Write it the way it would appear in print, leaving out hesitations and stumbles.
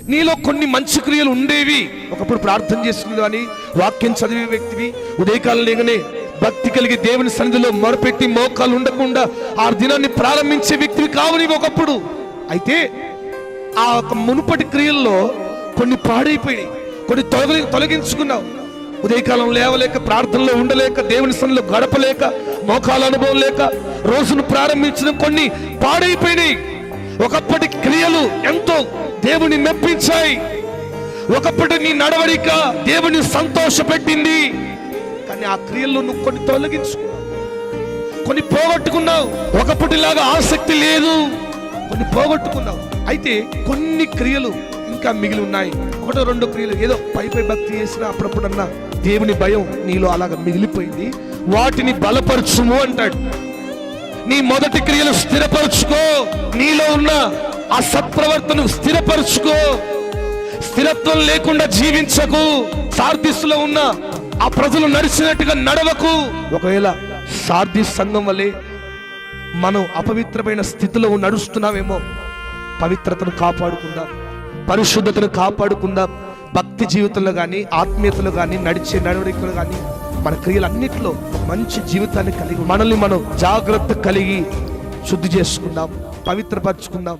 నీలో కొన్ని మంచి క్రియలు ఉండేవి. ఒకప్పుడు ప్రార్థన చేస్తుంది అని, వాక్యం చదివే వ్యక్తివి, ఉదయకాలం లేగానే భక్తి కలిగి దేవుని సన్నిధిలో మొరపెట్టి మోకాలు ఉండకుండా ఆ దినాన్ని ప్రారంభించే వ్యక్తివి కావు నీవు ఒకప్పుడు. అయితే ఆ మునుపటి క్రియల్లో కొన్ని పాడైపోయినాయి, కొన్ని తొలగించుకున్నావు. ఉదయకాలం లేవలేక, ప్రార్థనలో ఉండలేక, దేవుని సన్నిధిలో గడపలేక, మోకాల అనుభవం లేక రోజును ప్రారంభించడం కొన్ని పాడైపోయినాయి. ఒకప్పటి క్రియలు ఎంతో దేవుని మెప్పించాయి. ఒకప్పటి నీ నడవడిక దేవుని సంతోషపెట్టింది. కానీ ఆ క్రియల్లో నువ్వు కొన్ని తొలగించుకున్నావు, కొన్ని పోగొట్టుకున్నావు. ఒకప్పటిలాగా ఆసక్తి లేదు, కొన్ని పోగొట్టుకున్నావు. అయితే కొన్ని క్రియలు ఇంకా మిగిలి ఉన్నాయి. ఒకటో రెండో క్రియలు ఏదో పై భక్తి చేసినా అప్పుడప్పుడన్నా దేవుని భయం నీలో అలాగ మిగిలిపోయింది. వాటిని బలపరచుము అంటాడు. నీ మొదటి క్రియలు స్థిరపరచుకో, నీలో ఉన్న ఆ సత్ప్రవర్తన స్థిరపరచుకో. స్థిరత్వం లేకుండా జీవించకు. సార్దిస్సులో ఉన్న ఆ ప్రజలు నడిచినట్టుగా నడవకు. ఒకవేళ సార్దిస్ సంఘం వల్లే మనం అపవిత్రమైన స్థితిలో నడుస్తున్నామేమో, పవిత్రతను కాపాడుకుందాం, పరిశుద్ధతను కాపాడుకుందాం. భక్తి జీవితంలో కానీ, ఆత్మీయతలో కానీ, నడిచే నడవడికలు కానీ, మన క్రియలన్నిటిలో మంచి జీవితాన్ని కలిగి మనల్ని మనం జాగ్రత్త కలిగి శుద్ధి చేసుకుందాం, పవిత్రపరచుకుందాం.